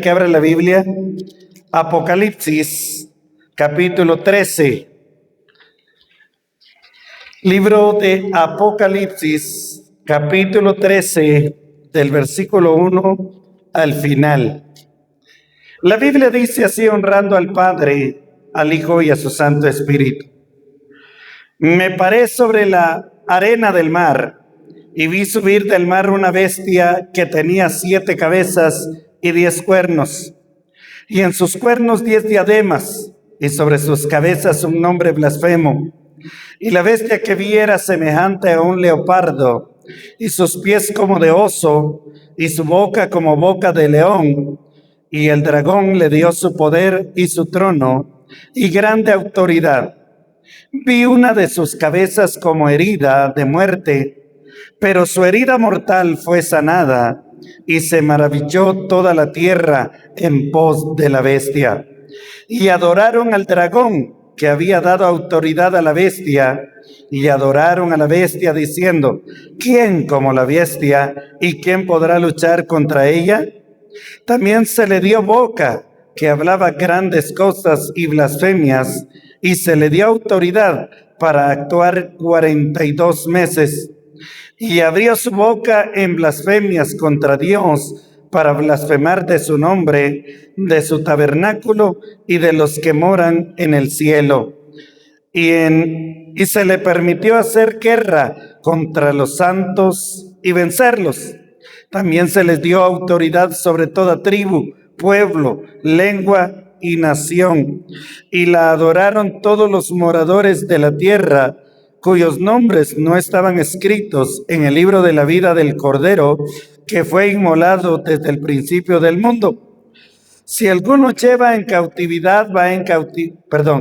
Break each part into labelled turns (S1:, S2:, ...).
S1: Que abra la Biblia, Apocalipsis, capítulo 13. Libro de Apocalipsis, capítulo 13, del versículo 1 al final. La Biblia dice así, honrando al Padre, al Hijo y a su Santo Espíritu. Me paré sobre la arena del mar y vi subir del mar una bestia que tenía 7 cabezas y 10 cuernos, y en sus cuernos 10 diademas, y sobre sus cabezas un nombre blasfemo. Y la bestia que vi era semejante a un leopardo, y sus pies como de oso, y su boca como boca de león. Y el dragón le dio su poder y su trono, y grande autoridad. Vi una de sus cabezas como herida de muerte, pero su herida mortal fue sanada, y se maravilló toda la tierra en pos de la bestia. Y adoraron al dragón que había dado autoridad a la bestia, y adoraron a la bestia diciendo: ¿quién como la bestia? ¿Y quién podrá luchar contra ella? También se le dio boca, que hablaba grandes cosas y blasfemias, y se le dio autoridad para actuar 42 meses. Y abrió su boca en blasfemias contra Dios, para blasfemar de su nombre, de su tabernáculo y de los que moran en el cielo. Y se le permitió hacer guerra contra los santos y vencerlos. También se les dio autoridad sobre toda tribu, pueblo, lengua y nación. Y la adoraron todos los moradores de la tierra, cuyos nombres no estaban escritos en el libro de la vida del Cordero, que fue inmolado desde el principio del mundo. Si alguno lleva en cautividad,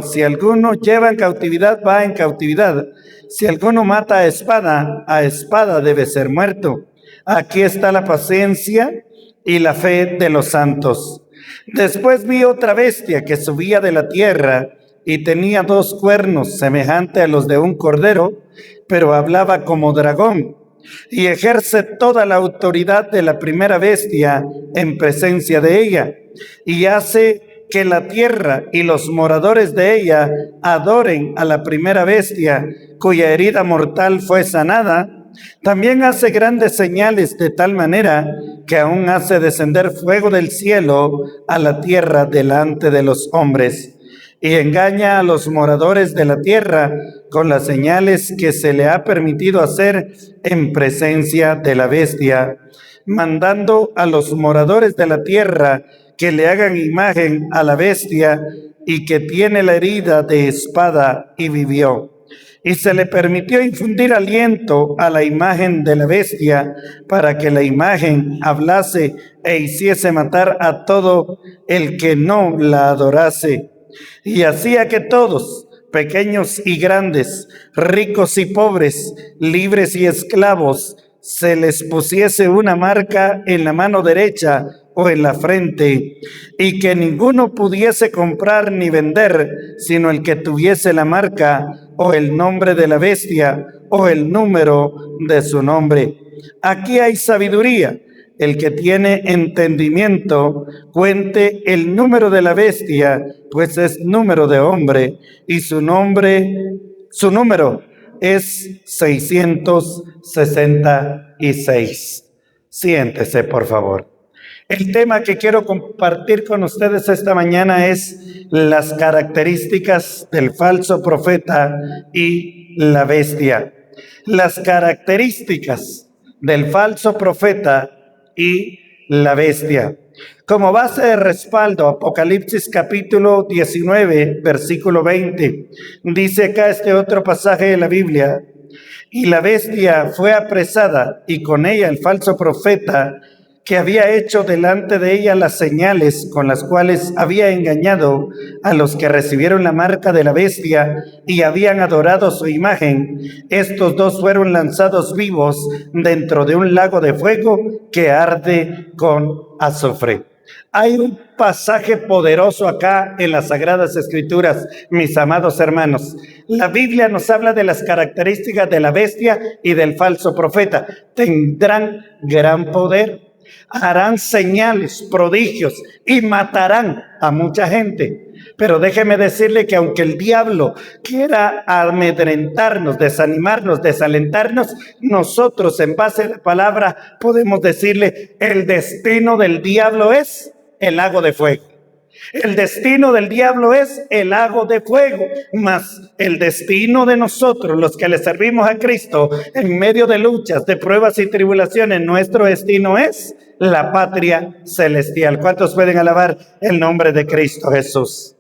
S1: si alguno lleva en cautividad, va en cautividad. Si alguno mata a espada debe ser muerto. Aquí está la paciencia y la fe de los santos. Después vi otra bestia que subía de la tierra y tenía 2 cuernos semejante a los de un cordero, pero hablaba como dragón, y ejerce toda la autoridad de la primera bestia en presencia de ella, y hace que la tierra y los moradores de ella adoren a la primera bestia, cuya herida mortal fue sanada. También hace grandes señales, de tal manera que aún hace descender fuego del cielo a la tierra delante de los hombres, y engaña a los moradores de la tierra con las señales que se le ha permitido hacer en presencia de la bestia, mandando a los moradores de la tierra que le hagan imagen a la bestia y que tiene la herida de espada y vivió. Y se le permitió infundir aliento a la imagen de la bestia, para que la imagen hablase e hiciese matar a todo el que no la adorase. Y hacía que todos, pequeños y grandes, ricos y pobres, libres y esclavos, se les pusiese una marca en la mano derecha o en la frente, y que ninguno pudiese comprar ni vender, sino el que tuviese la marca o el nombre de la bestia o el número de su nombre. Aquí hay sabiduría. El que tiene entendimiento, cuente el número de la bestia, pues es número de hombre, y su número es 666. Siéntese, por favor. El tema que quiero compartir con ustedes esta mañana es las características del falso profeta y la bestia. Las características del falso profeta y la bestia. Como base de respaldo, Apocalipsis capítulo 19, versículo 20. Dice acá este otro pasaje de la Biblia: y la bestia fue apresada, y con ella el falso profeta, que había hecho delante de ella las señales con las cuales había engañado a los que recibieron la marca de la bestia y habían adorado su imagen. Estos 2 fueron lanzados vivos dentro de un lago de fuego que arde con azufre. Hay un pasaje poderoso acá en las Sagradas Escrituras, mis amados hermanos. La Biblia nos habla de las características de la bestia y del falso profeta. Tendrán gran poder. harán señales, prodigios y matarán a mucha gente. Pero déjeme decirle que aunque el diablo quiera amedrentarnos, desanimarnos, desalentarnos, nosotros en base a la palabra podemos decirle: el destino del diablo es el lago de fuego. El destino del diablo es el lago de fuego, mas el destino de nosotros, los que le servimos a Cristo, en medio de luchas, de pruebas y tribulaciones, nuestro destino es la patria celestial. ¿Cuántos pueden alabar el nombre de Cristo Jesús?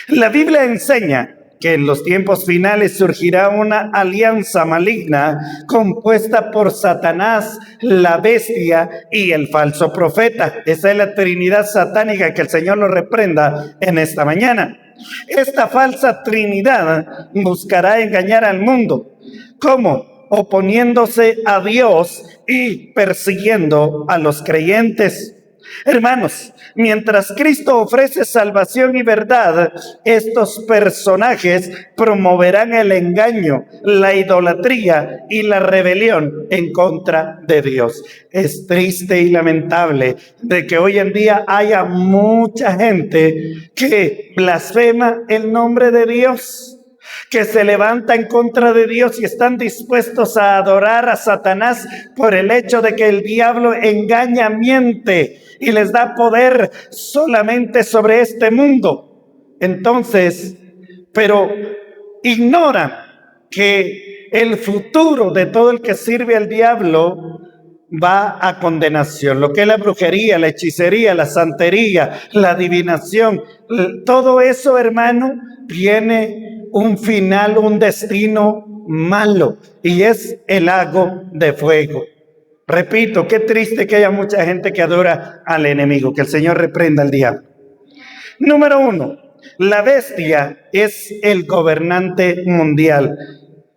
S1: La Biblia enseña que en los tiempos finales surgirá una alianza maligna compuesta por Satanás, la bestia y el falso profeta. Esa es la Trinidad satánica, que el Señor lo reprenda en esta mañana. Esta falsa Trinidad buscará engañar al mundo. ¿Cómo? Oponiéndose a Dios y persiguiendo a los creyentes. Hermanos, mientras Cristo ofrece salvación y verdad, estos personajes promoverán el engaño, la idolatría y la rebelión en contra de Dios. Es triste y lamentable de que hoy en día haya mucha gente que blasfema el nombre de Dios, que se levanta en contra de Dios y están dispuestos a adorar a Satanás por el hecho de que el diablo engaña, miente y les da poder solamente sobre este mundo. Entonces, pero ignoran que el futuro de todo el que sirve al diablo va a condenación. Lo que es la brujería, la hechicería, la santería, la adivinación, todo eso, hermano, tiene un final, un destino malo, y es el lago de fuego. Repito, qué triste que haya mucha gente que adora al enemigo. Que el Señor reprenda al diablo. Número 1, la bestia es el gobernante mundial.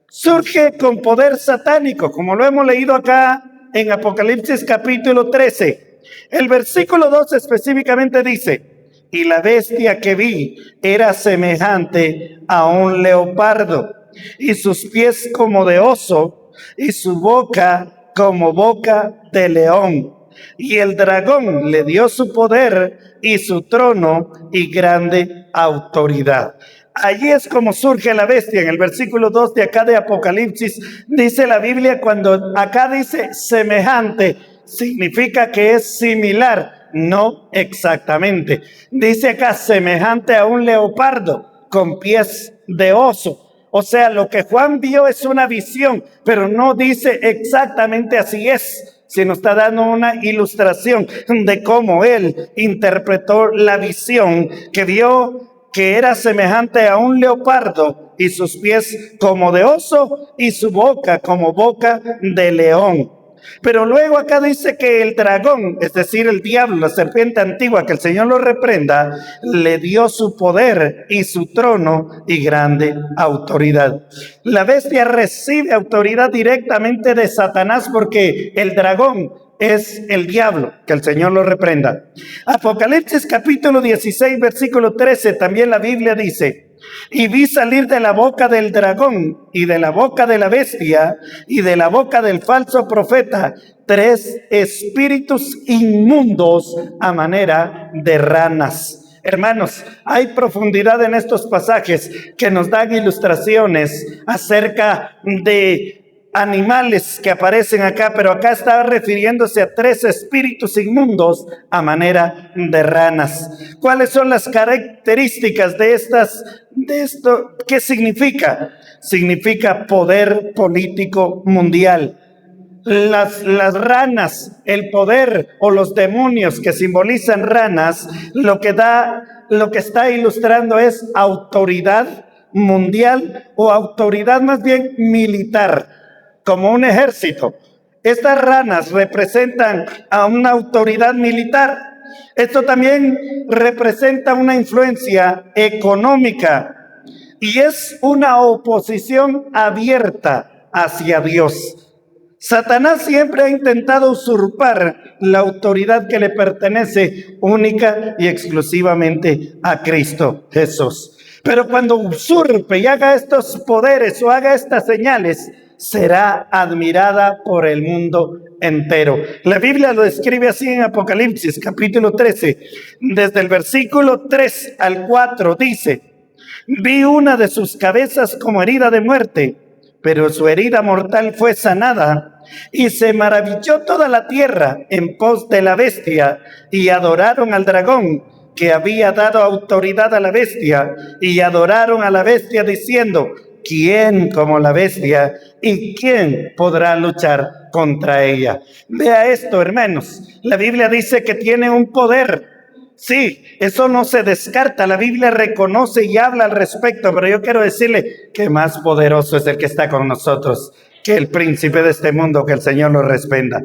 S1: Surge con poder satánico, como lo hemos leído acá en Apocalipsis capítulo 13. El versículo 2 específicamente dice: y la bestia que vi era semejante a un leopardo, y sus pies como de oso, y su boca como boca de león. Y el dragón le dio su poder y su trono y grande autoridad. Allí es como surge la bestia. En el versículo 2 de acá de Apocalipsis dice la Biblia, cuando acá dice semejante, significa que es similar, no exactamente. Dice acá semejante a un leopardo con pies de oso. O sea, lo que Juan vio es una visión, pero no dice exactamente así es, sino está dando una ilustración de cómo él interpretó la visión que vio, que era semejante a un leopardo y sus pies como de oso y su boca como boca de león. Pero luego acá dice que el dragón, es decir, el diablo, la serpiente antigua, que el Señor lo reprenda, le dio su poder y su trono y grande autoridad. La bestia recibe autoridad directamente de Satanás, porque el dragón es el diablo, que el Señor lo reprenda. Apocalipsis capítulo 16, versículo 13, también la Biblia dice: y vi salir de la boca del dragón y de la boca de la bestia y de la boca del falso profeta 3 espíritus inmundos a manera de ranas. Hermanos, hay profundidad en estos pasajes que nos dan ilustraciones acerca de animales que aparecen acá, pero acá está refiriéndose a 3 espíritus inmundos a manera de ranas. ¿Cuáles son las características de esto? ¿Qué significa? Significa poder político mundial. Las ranas, el poder o los demonios que simbolizan ranas, lo que está ilustrando es autoridad mundial, o autoridad más bien militar, como un ejército. Estas ranas representan a una autoridad militar. Esto también representa una influencia económica y es una oposición abierta hacia Dios. Satanás siempre ha intentado usurpar la autoridad que le pertenece única y exclusivamente a Cristo Jesús. Pero cuando usurpe y haga estos poderes o haga estas señales, será admirada por el mundo entero. La Biblia lo describe así en Apocalipsis, capítulo 13. Desde el versículo 3 al 4 dice: vi una de sus cabezas como herida de muerte, pero su herida mortal fue sanada. Y se maravilló toda la tierra en pos de la bestia, y adoraron al dragón, que había dado autoridad a la bestia, y adoraron a la bestia diciendo: ¿quién como la bestia? ¿Y quién podrá luchar contra ella? Vea esto, hermanos. La Biblia dice que tiene un poder. Sí, eso no se descarta. La Biblia reconoce y habla al respecto, pero yo quiero decirle que más poderoso es el que está con nosotros que el príncipe de este mundo, que el Señor lo reprenda.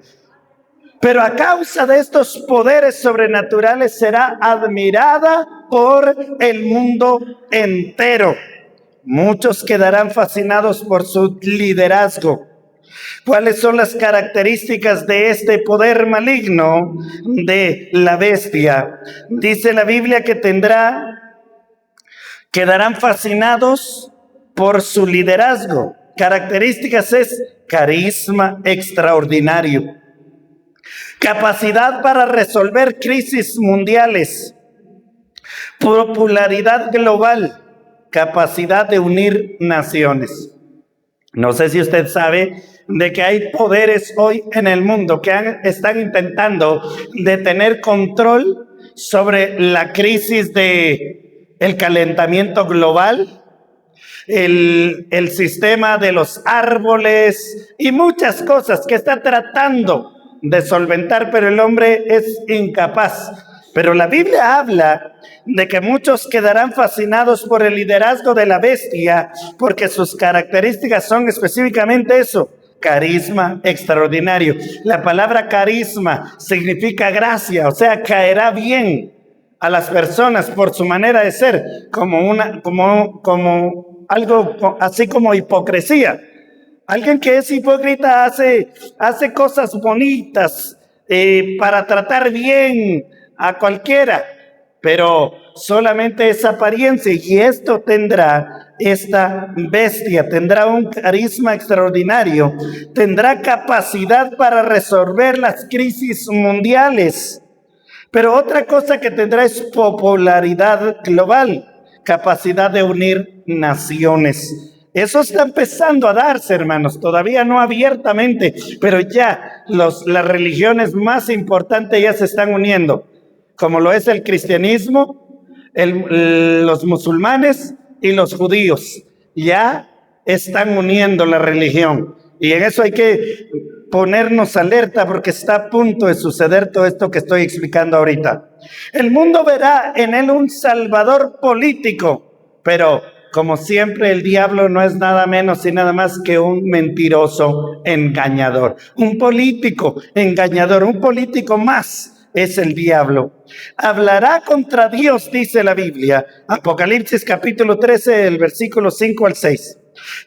S1: Pero a causa de estos poderes sobrenaturales será admirada por el mundo entero. Muchos quedarán fascinados por su liderazgo. ¿Cuáles son las características de este poder maligno de la bestia? Dice la Biblia que quedarán fascinados por su liderazgo. Características es carisma extraordinario, capacidad para resolver crisis mundiales, popularidad global, capacidad de unir naciones. No sé si usted sabe de que hay poderes hoy en el mundo que están intentando de tener control sobre la crisis del calentamiento global, el sistema de los árboles y muchas cosas que está tratando de solventar, pero el hombre es incapaz. Pero la Biblia habla de que muchos quedarán fascinados por el liderazgo de la bestia, porque sus características son específicamente eso: carisma extraordinario. La palabra carisma significa gracia, o sea, caerá bien a las personas por su manera de ser, como algo así como hipocresía. Alguien que es hipócrita hace cosas bonitas para tratar bien a cualquiera, pero solamente es apariencia. Y esto tendrá esta bestia, tendrá un carisma extraordinario, tendrá capacidad para resolver las crisis mundiales. Pero otra cosa que tendrá es popularidad global, capacidad de unir naciones. Eso está empezando a darse, hermanos, todavía no abiertamente, pero ya las religiones más importantes ya se están uniendo, como lo es el cristianismo, los musulmanes y los judíos. Ya están uniendo la religión, y en eso hay que ponernos alerta, porque está a punto de suceder todo esto que estoy explicando ahorita. El mundo verá en él un salvador político, pero como siempre, el diablo no es nada menos y nada más que un mentiroso engañador, un político engañador, un político más es el diablo. Hablará contra Dios, dice la Biblia, Apocalipsis capítulo 13, el versículo 5 al 6.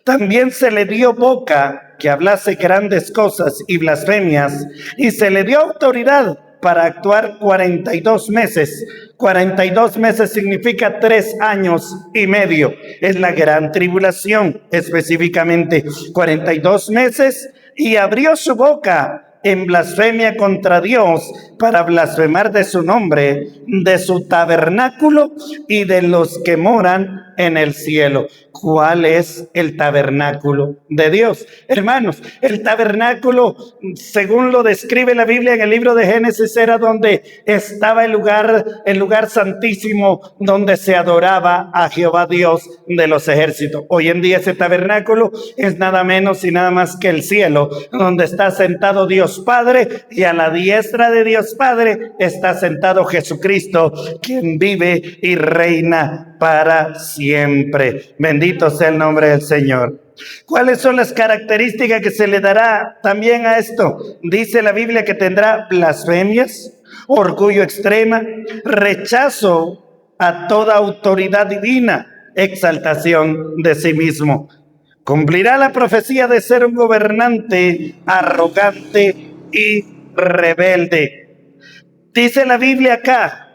S1: También se le dio boca que hablase grandes cosas y blasfemias, y se le dio autoridad para actuar 42 meses. 42 meses significa 3 años y medio. Es la gran tribulación, específicamente 42 meses, y abrió su boca en blasfemia contra Dios para blasfemar de su nombre, de su tabernáculo y de los que moran en el cielo. ¿Cuál es el tabernáculo de Dios? Hermanos, el tabernáculo, según lo describe la Biblia en el libro de Génesis, era donde estaba el lugar santísimo, donde se adoraba a Jehová Dios de los ejércitos. Hoy en día ese tabernáculo es nada menos y nada más que el cielo, donde está sentado Dios Padre, y a la diestra de Dios Padre está sentado Jesucristo, quien vive y reina para siempre. Bendito sea el nombre del Señor. ¿Cuáles son las características que se le dará también a esto? Dice la Biblia que tendrá blasfemias, orgullo extrema, rechazo a toda autoridad divina, exaltación de sí mismo. Cumplirá la profecía de ser un gobernante arrogante y rebelde. Dice la Biblia acá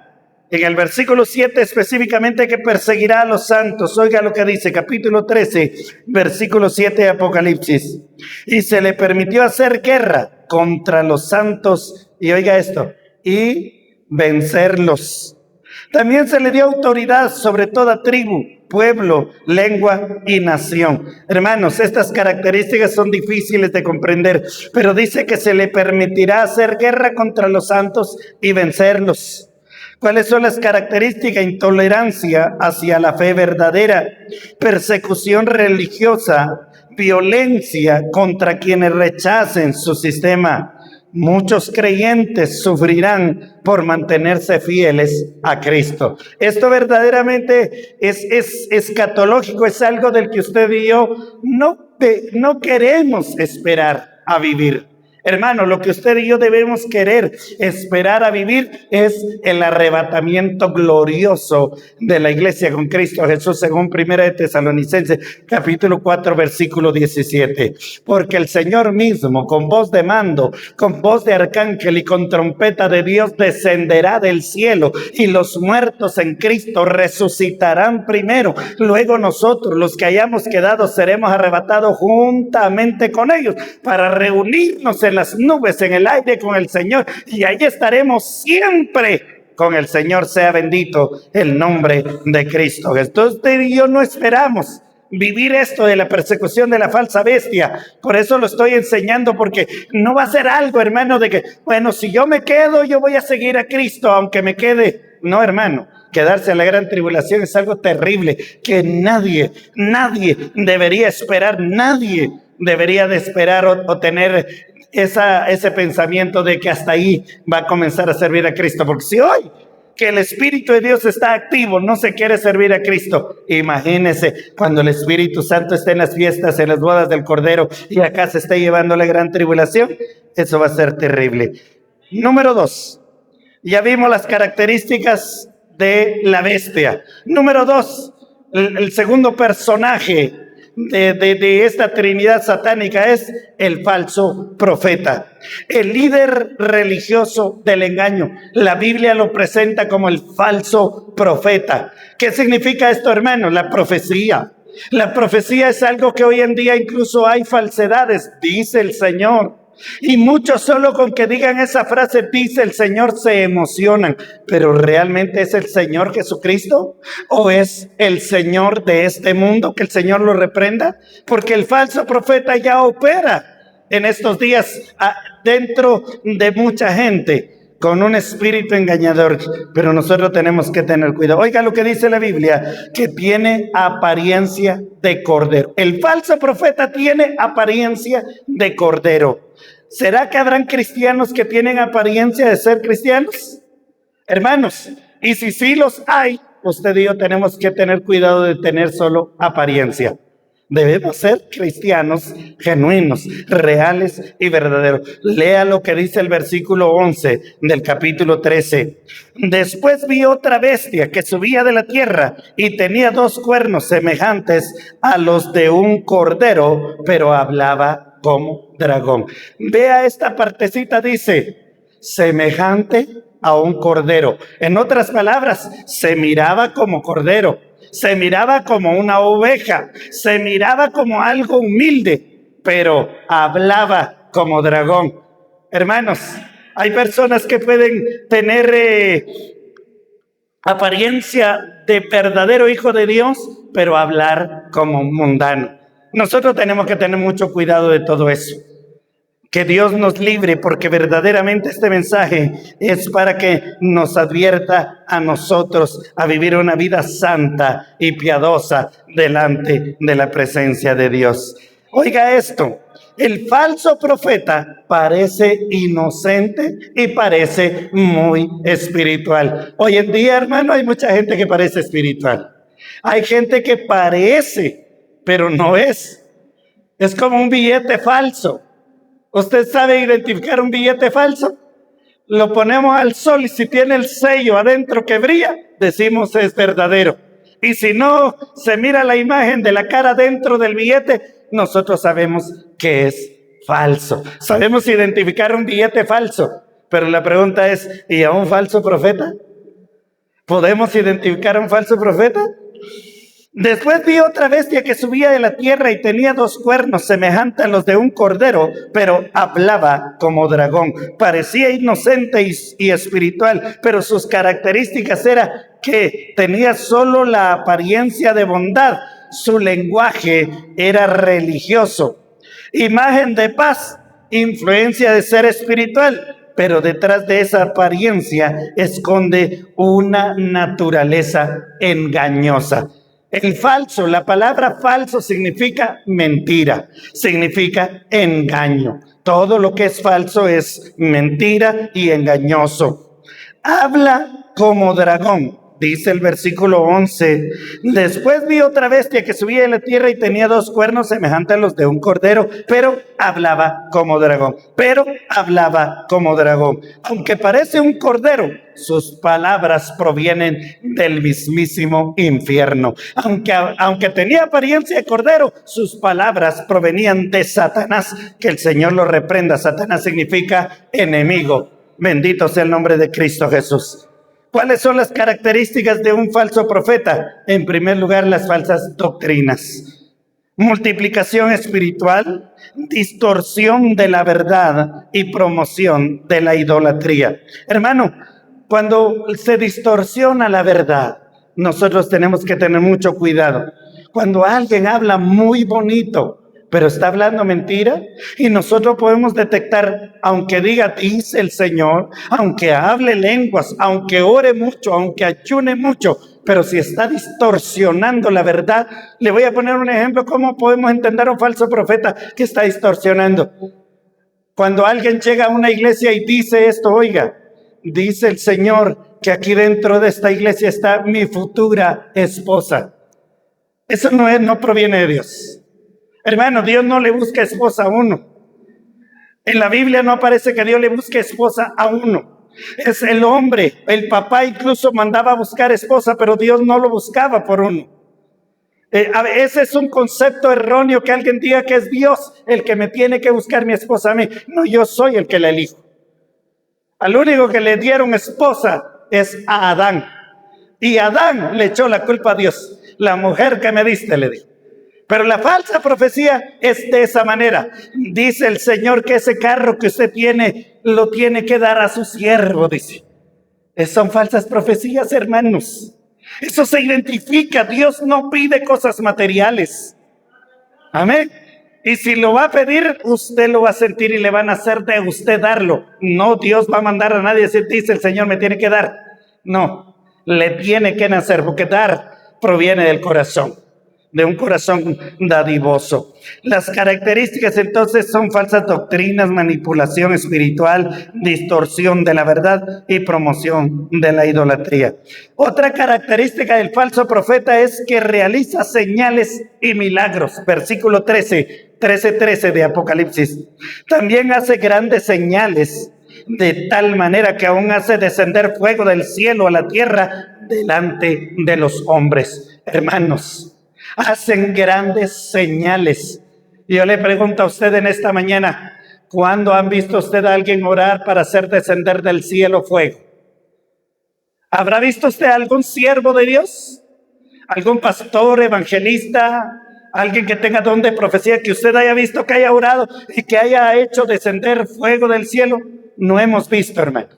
S1: En el versículo 7 específicamente que perseguirá a los santos. Oiga lo que dice, capítulo 13, versículo 7 de Apocalipsis. Y se le permitió hacer guerra contra los santos, y oiga esto, y vencerlos. También se le dio autoridad sobre toda tribu, pueblo, lengua y nación. Hermanos, estas características son difíciles de comprender, pero dice que se le permitirá hacer guerra contra los santos y vencerlos. ¿Cuáles son las características? Intolerancia hacia la fe verdadera, persecución religiosa, violencia contra quienes rechacen su sistema. Muchos creyentes sufrirán por mantenerse fieles a Cristo. Esto verdaderamente es escatológico, es algo del que usted y yo no queremos esperar a vivir. Hermano, lo que usted y yo debemos querer esperar a vivir es el arrebatamiento glorioso de la iglesia con Cristo Jesús, según 1 de Tesalonicenses, capítulo 4, versículo 17. Porque el Señor mismo, con voz de mando, con voz de arcángel y con trompeta de Dios, descenderá del cielo, y los muertos en Cristo resucitarán primero. Luego nosotros, los que hayamos quedado, seremos arrebatados juntamente con ellos para reunirnos en las nubes en el aire con el Señor, y ahí estaremos siempre con el Señor. Sea bendito el nombre de Cristo. Entonces usted y yo no esperamos vivir esto de la persecución de la falsa bestia. Por eso lo estoy enseñando, porque no va a ser algo, hermano, de que, bueno, si yo me quedo, yo voy a seguir a Cristo, aunque me quede. No, hermano. Quedarse en la gran tribulación es algo terrible que nadie debería esperar. Nadie debería de esperar o tener ese pensamiento de que hasta ahí va a comenzar a servir a Cristo. Porque si hoy que el Espíritu de Dios está activo, no se quiere servir a Cristo, imagínese cuando el Espíritu Santo esté en las fiestas, en las bodas del Cordero, y acá se esté llevando la gran tribulación. Eso va a ser terrible. Número 2, ya vimos las características de la bestia. Número 2, el segundo personaje de esta trinidad satánica es el falso profeta, el líder religioso del engaño. La Biblia lo presenta como el falso profeta. ¿Qué significa esto, hermano? La profecía. La profecía es algo que hoy en día incluso hay falsedades, dice el Señor. Y muchos solo con que digan esa frase, dice el Señor, se emocionan. Pero ¿realmente es el Señor Jesucristo? ¿O es el Señor de este mundo? Que el Señor lo reprenda. Porque el falso profeta ya opera en estos días dentro de mucha gente con un espíritu engañador. Pero nosotros tenemos que tener cuidado. Oiga lo que dice la Biblia, que tiene apariencia de cordero. El falso profeta tiene apariencia de cordero. ¿Será que habrán cristianos que tienen apariencia de ser cristianos? Hermanos, y si sí los hay, usted y yo tenemos que tener cuidado de tener solo apariencia. Debemos ser cristianos genuinos, reales y verdaderos. Lea lo que dice el versículo 11 del capítulo 13. Después vi otra bestia que subía de la tierra y tenía 2 cuernos semejantes a los de un cordero, pero hablaba como dragón. Vea esta partecita, dice, semejante a un cordero. En otras palabras, se miraba como cordero, se miraba como una oveja, se miraba como algo humilde, pero hablaba como dragón. Hermanos, hay personas que pueden tener apariencia de verdadero hijo de Dios, pero hablar como un mundano. Nosotros tenemos que tener mucho cuidado de todo eso. Que Dios nos libre, porque verdaderamente este mensaje es para que nos advierta a nosotros a vivir una vida santa y piadosa delante de la presencia de Dios. Oiga esto, el falso profeta parece inocente y parece muy espiritual. Hoy en día, hermano, hay mucha gente que parece espiritual. Hay gente que parece, pero no es. Es como un billete falso. ¿Usted sabe identificar un billete falso? Lo ponemos al sol y si tiene el sello adentro que brilla, decimos es verdadero. Y si no se mira la imagen de la cara dentro del billete, nosotros sabemos que es falso. Sabemos identificar un billete falso. Pero la pregunta es, ¿y a un falso profeta? ¿Podemos identificar a un falso profeta? Después vi otra bestia que subía de la tierra y tenía 2 cuernos semejantes a los de un cordero, pero hablaba como dragón. Parecía inocente y espiritual, pero sus características eran que tenía solo la apariencia de bondad. Su lenguaje era religioso. Imagen de paz, influencia de ser espiritual, pero detrás de esa apariencia esconde una naturaleza engañosa. El falso, la palabra falso significa mentira, significa engaño. Todo lo que es falso es mentira y engañoso. Habla como dragón, dice el versículo 11. Después vi otra bestia que subía de la tierra y tenía 2 cuernos semejantes a los de un cordero, pero hablaba como dragón. Aunque parece un cordero, sus palabras provienen del mismísimo infierno. Aunque tenía apariencia de cordero, sus palabras provenían de Satanás. Que el Señor lo reprenda. Satanás significa enemigo. Bendito sea el nombre de Cristo Jesús. ¿Cuáles son las características de un falso profeta? En primer lugar, las falsas doctrinas. Multiplicación espiritual, distorsión de la verdad y promoción de la idolatría. Hermano, cuando se distorsiona la verdad, nosotros tenemos que tener mucho cuidado. Cuando alguien habla muy bonito, pero está hablando mentira, y nosotros podemos detectar, aunque diga dice el Señor, aunque hable lenguas, aunque ore mucho, aunque ayune mucho, pero si está distorsionando la verdad. Le voy a poner un ejemplo. ¿Cómo podemos entender a un falso profeta que está distorsionando? Cuando alguien llega a una iglesia y dice esto: oiga, dice el Señor que aquí dentro de esta iglesia está mi futura esposa. Eso no proviene de Dios. Hermano, Dios no le busca esposa a uno. En la Biblia no aparece que Dios le busque esposa a uno. Es el hombre. El papá incluso mandaba a buscar esposa, pero Dios no lo buscaba por uno. Ese es un concepto erróneo, que alguien diga que es Dios el que me tiene que buscar mi esposa a mí. No, yo soy el que la elijo. Al único que le dieron esposa es a Adán. Y Adán le echó la culpa a Dios. La mujer que me diste, le dijo. Pero la falsa profecía es de esa manera. Dice el Señor que ese carro que usted tiene, lo tiene que dar a su siervo, dice. Son falsas profecías, hermanos. Eso se identifica. Dios no pide cosas materiales. Amén. Y si lo va a pedir, usted lo va a sentir y le van a hacer de usted darlo. No, Dios va a mandar a nadie a decir, dice el Señor, me tiene que dar. No, le tiene que nacer, porque dar proviene del corazón, de un corazón dadivoso. Las características entonces son falsas doctrinas, manipulación espiritual, distorsión de la verdad y promoción de la idolatría. Otra característica del falso profeta es que realiza señales y milagros. Versículo 13 de Apocalipsis. También hace grandes señales, de tal manera que aún hace descender fuego del cielo a la tierra delante de los hombres. Hermanos, hacen grandes señales. Y yo le pregunto a usted en esta mañana, ¿cuándo han visto usted a alguien orar para hacer descender del cielo fuego? ¿Habrá visto usted a algún siervo de Dios? ¿Algún pastor, evangelista, alguien que tenga don de profecía, que usted haya visto que haya orado y que haya hecho descender fuego del cielo? No hemos visto, hermanos.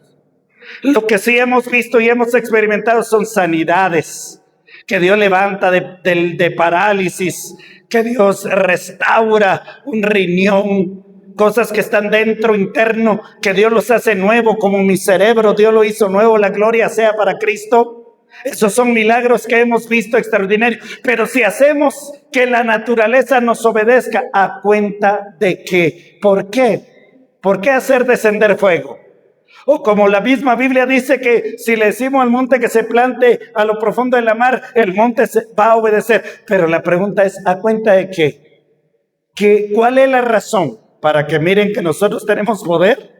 S1: Lo que sí hemos visto y hemos experimentado son sanidades, que Dios levanta de parálisis, que Dios restaura un riñón, cosas que están dentro, interno, que Dios los hace nuevo, como mi cerebro, Dios lo hizo nuevo, la gloria sea para Cristo. Esos son milagros que hemos visto extraordinarios. Pero si hacemos que la naturaleza nos obedezca, ¿a cuenta de qué? ¿Por qué? ¿Por qué hacer descender fuego? O como la misma Biblia dice que si le decimos al monte que se plante a lo profundo de la mar, el monte va a obedecer. Pero la pregunta es, ¿a cuenta de qué? ¿Cuál es la razón? ¿Para que miren que nosotros tenemos poder?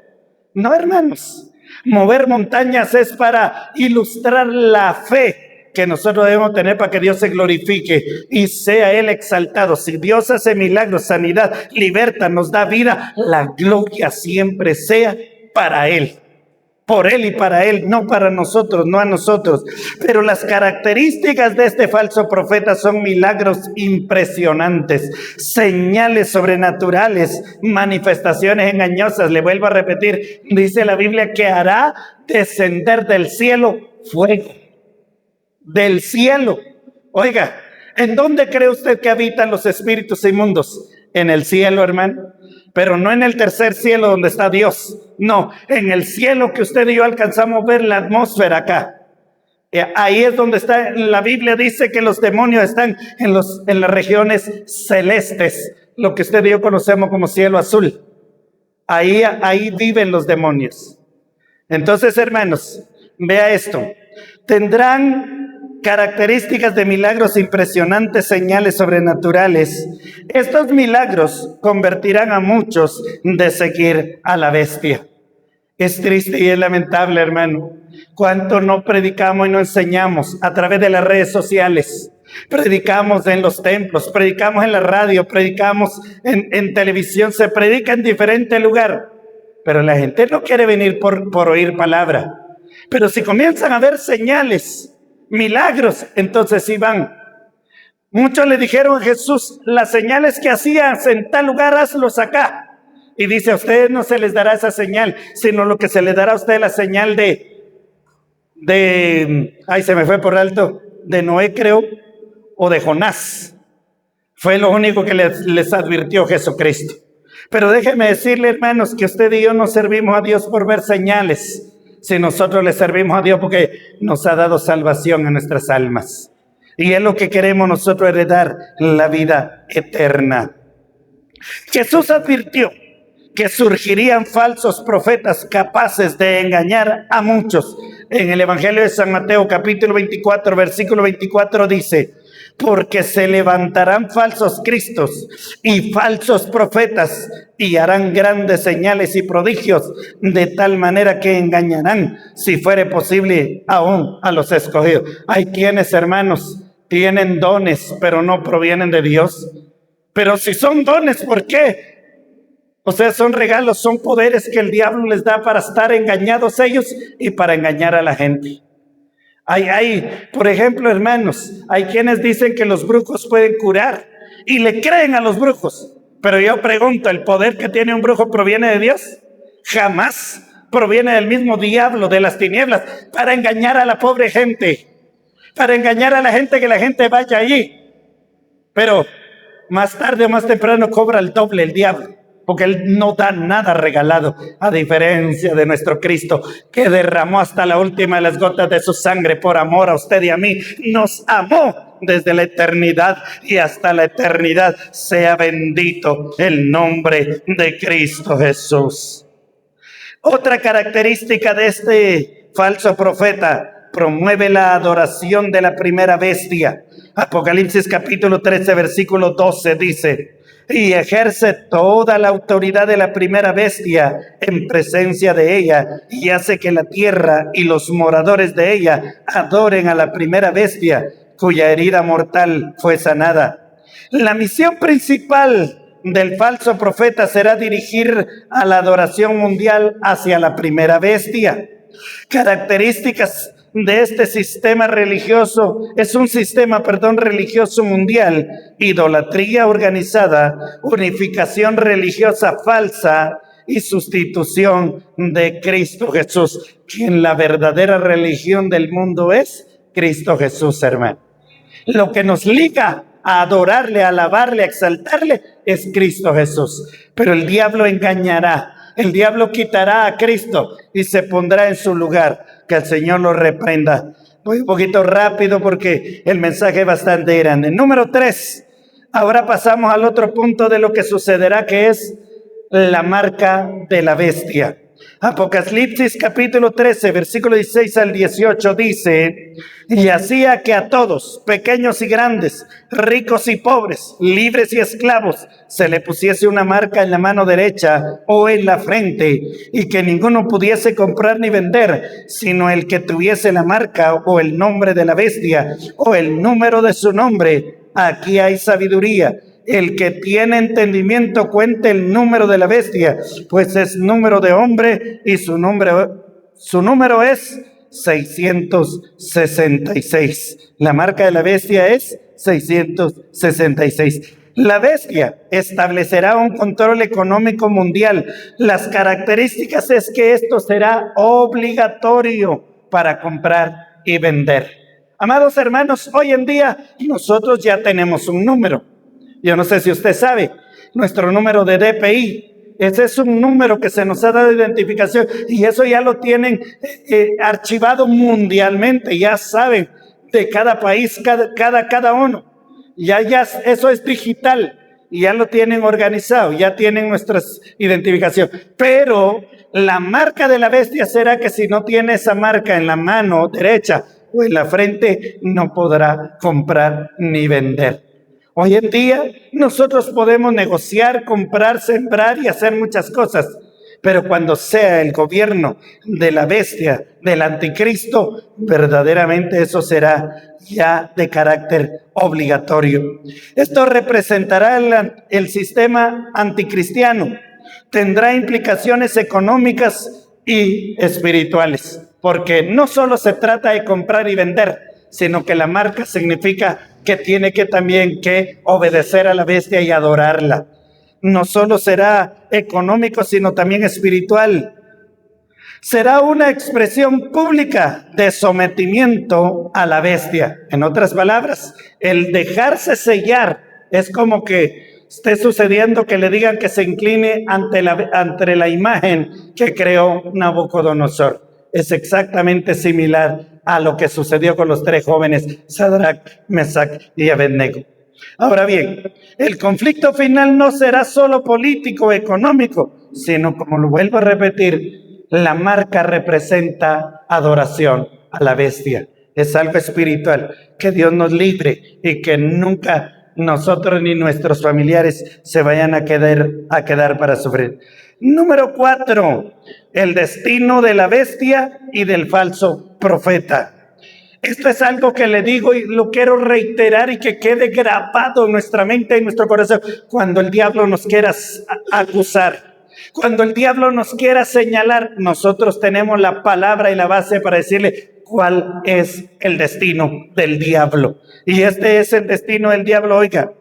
S1: No, hermanos. Mover montañas es para ilustrar la fe que nosotros debemos tener para que Dios se glorifique y sea Él exaltado. Si Dios hace milagros, sanidad, liberta, nos da vida, la gloria siempre sea para Él. por Él y para Él, no para nosotros, no a nosotros. Pero las características de este falso profeta son milagros impresionantes, señales sobrenaturales, manifestaciones engañosas. Le vuelvo a repetir, dice la Biblia que hará descender del cielo fuego. Del cielo. Oiga, ¿en dónde cree usted que habitan los espíritus inmundos? En el cielo, hermano. Pero no en el tercer cielo donde está Dios. No, en el cielo que usted y yo alcanzamos a ver, la atmósfera acá. Ahí es donde está. La Biblia dice que los demonios están en las regiones celestes, lo que usted y yo conocemos como cielo azul. Ahí viven los demonios. Entonces, hermanos, vea esto. Tendrán características de milagros impresionantes, señales sobrenaturales. Estos milagros convertirán a muchos de seguir a la bestia. Es triste y es lamentable, hermano, cuánto no predicamos y no enseñamos a través de las redes sociales. Predicamos en los templos, predicamos en la radio, predicamos en televisión, se predica en diferente lugar, pero la gente no quiere venir por oír palabra. Pero si comienzan a ver señales, milagros, entonces sí van. Muchos le dijeron a Jesús, las señales que hacías en tal lugar, hazlos acá. Y dice, a ustedes no se les dará esa señal, sino lo que se les dará a ustedes la señal ay, se me fue por alto, de Noé, creo, o de Jonás. Fue lo único que les advirtió Jesucristo. Pero déjenme decirle, hermanos, que usted y yo no servimos a Dios por ver señales, si nosotros le servimos a Dios porque nos ha dado salvación a nuestras almas. Y es lo que queremos nosotros, heredar la vida eterna. Jesús advirtió que surgirían falsos profetas capaces de engañar a muchos. En el Evangelio de San Mateo, capítulo 24, versículo 24 dice, porque se levantarán falsos cristos y falsos profetas y harán grandes señales y prodigios, de tal manera que engañarán, si fuere posible, aún a los escogidos. Hay quienes, hermanos, tienen dones, pero no provienen de Dios. Pero si son dones, ¿por qué? O sea, son regalos, son poderes que el diablo les da para estar engañados ellos y para engañar a la gente. Por ejemplo, hermanos, hay quienes dicen que los brujos pueden curar y le creen a los brujos. Pero yo pregunto, ¿el poder que tiene un brujo proviene de Dios? Jamás. Proviene del mismo diablo, de las tinieblas, para engañar a la pobre gente, para engañar a la gente, que la gente vaya allí. Pero más tarde o más temprano cobra el doble el diablo, porque Él no da nada regalado, a diferencia de nuestro Cristo, que derramó hasta la última de las gotas de su sangre por amor a usted y a mí. Nos amó desde la eternidad y hasta la eternidad. Sea bendito el nombre de Cristo Jesús. Otra característica de este falso profeta: promueve la adoración de la primera bestia. Apocalipsis capítulo 13, versículo 12 dice, y ejerce toda la autoridad de la primera bestia en presencia de ella, y hace que la tierra y los moradores de ella adoren a la primera bestia, cuya herida mortal fue sanada. La misión principal del falso profeta será dirigir a la adoración mundial hacia la primera bestia. Características de este sistema religioso: es un sistema, religioso mundial, idolatría organizada, unificación religiosa falsa y sustitución de Cristo Jesús. Quien la verdadera religión del mundo es Cristo Jesús, hermano. Lo que nos liga a adorarle, a alabarle, a exaltarle es Cristo Jesús. Pero el diablo engañará. El diablo quitará a Cristo y se pondrá en su lugar. Que el Señor lo reprenda. Voy un poquito rápido porque el mensaje es bastante grande. Número 3. Ahora pasamos al otro punto de lo que sucederá, que es la marca de la bestia. Apocalipsis capítulo 13, versículo 16 al 18 dice, y hacía que a todos, pequeños y grandes, ricos y pobres, libres y esclavos, se le pusiese una marca en la mano derecha o en la frente, y que ninguno pudiese comprar ni vender, sino el que tuviese la marca o el nombre de la bestia o el número de su nombre. Aquí hay sabiduría. El que tiene entendimiento cuente el número de la bestia, pues es número de hombre y su nombre su número es 666. La marca de la bestia es 666. La bestia establecerá un control económico mundial. Las características es que esto será obligatorio para comprar y vender. Amados hermanos, hoy en día nosotros ya tenemos un número. Yo no sé si usted sabe, nuestro número de DPI. Ese es un número que se nos ha dado identificación y eso ya lo tienen archivado mundialmente. Ya saben de cada país, cada uno. Ya eso es digital y ya lo tienen organizado, ya tienen nuestras identificación. Pero la marca de la bestia será que si no tiene esa marca en la mano derecha o en la frente, no podrá comprar ni vender. Hoy en día nosotros podemos negociar, comprar, sembrar y hacer muchas cosas, pero cuando sea el gobierno de la bestia, del anticristo, verdaderamente eso será ya de carácter obligatorio. Esto representará el sistema anticristiano, tendrá implicaciones económicas y espirituales, porque no solo se trata de comprar y vender, sino que la marca significa que tiene que también que obedecer a la bestia y adorarla. No solo será económico, sino también espiritual. Será una expresión pública de sometimiento a la bestia. En otras palabras, el dejarse sellar es como que esté sucediendo que le digan que se incline ante la imagen que creó Nabucodonosor. Es exactamente similar a lo que sucedió con los tres jóvenes, Sadrach, Mesach y Abednego. Ahora bien, el conflicto final no será solo político o económico, sino, como lo vuelvo a repetir, la marca representa adoración a la bestia. Es algo espiritual. Que Dios nos libre y que nunca nosotros ni nuestros familiares se vayan a quedar para sufrir. Número 4, el destino de la bestia y del falso profeta. Esto es algo que le digo y lo quiero reiterar y que quede grabado en nuestra mente y en nuestro corazón. Cuando el diablo nos quiera acusar, cuando el diablo nos quiera señalar, nosotros tenemos la palabra y la base para decirle cuál es el destino del diablo. Y este es el destino del diablo. Oiga,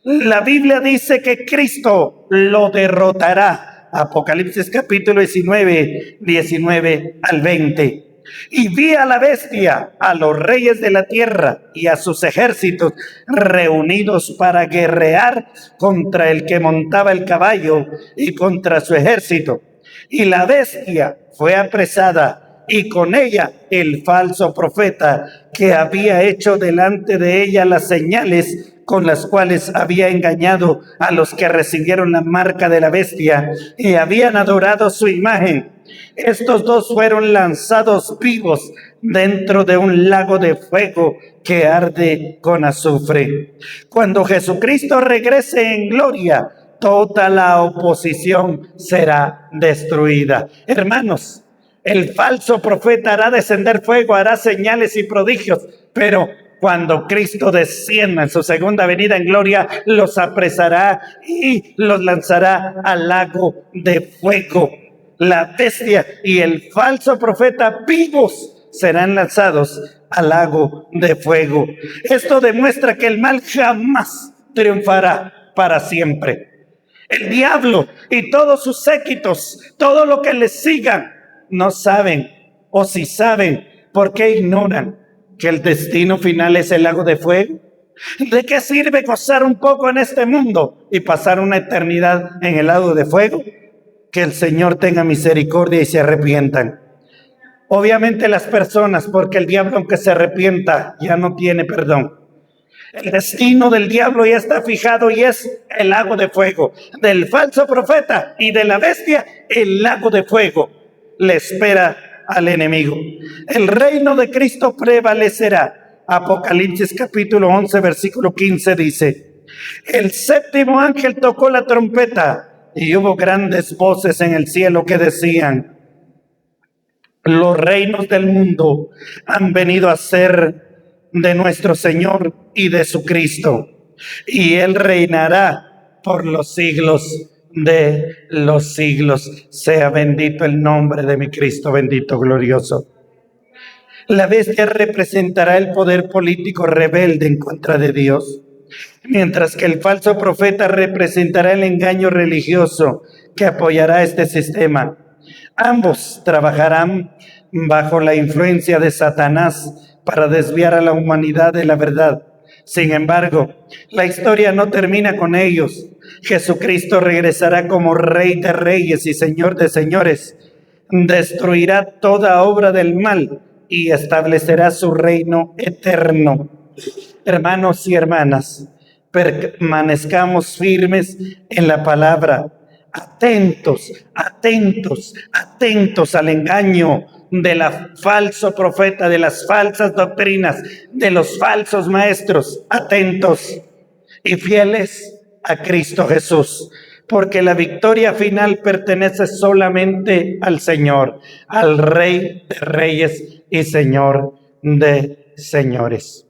S1: la Biblia dice que Cristo lo derrotará. Apocalipsis capítulo 19 al 20. Y vi a la bestia, a los reyes de la tierra y a sus ejércitos reunidos para guerrear contra el que montaba el caballo y contra su ejército. Y la bestia fue apresada y con ella el falso profeta que había hecho delante de ella las señales con las cuales había engañado a los que recibieron la marca de la bestia y habían adorado su imagen. Estos dos fueron lanzados vivos dentro de un lago de fuego que arde con azufre. Cuando Jesucristo regrese en gloria, toda la oposición será destruida. Hermanos, el falso profeta hará descender fuego, hará señales y prodigios, pero cuando Cristo descienda en su segunda venida en gloria, los apresará y los lanzará al lago de fuego. La bestia y el falso profeta vivos serán lanzados al lago de fuego. Esto demuestra que el mal jamás triunfará para siempre. El diablo y todos sus séquitos, todo lo que les sigan, no saben, o si saben, ¿por qué ignoran que el destino final es el lago de fuego? ¿De qué sirve gozar un poco en este mundo y pasar una eternidad en el lago de fuego? Que el Señor tenga misericordia y se arrepientan. Obviamente las personas, porque el diablo, aunque se arrepienta, ya no tiene perdón. El destino del diablo ya está fijado y es el lago de fuego. Del falso profeta y de la bestia, el lago de fuego le espera al enemigo. El reino de Cristo prevalecerá. Apocalipsis capítulo 11 versículo 15 dice: el séptimo ángel tocó la trompeta y hubo grandes voces en el cielo que decían: los reinos del mundo han venido a ser de nuestro Señor y de su Cristo, y Él reinará por los siglos de los siglos. Sea bendito el nombre de mi Cristo bendito, glorioso. La bestia representará el poder político rebelde en contra de Dios, mientras que el falso profeta representará el engaño religioso que apoyará este sistema. Ambos trabajarán bajo la influencia de Satanás para desviar a la humanidad de la verdad. Sin embargo, la historia no termina con ellos. Jesucristo regresará como Rey de Reyes y Señor de Señores. Destruirá toda obra del mal y establecerá su reino eterno. Hermanos y hermanas, permanezcamos firmes en la palabra, atentos, atentos, atentos al engaño del falso profeta, de las falsas doctrinas, de los falsos maestros, atentos y fieles a Cristo Jesús, porque la victoria final pertenece solamente al Señor, al Rey de Reyes y Señor de Señores.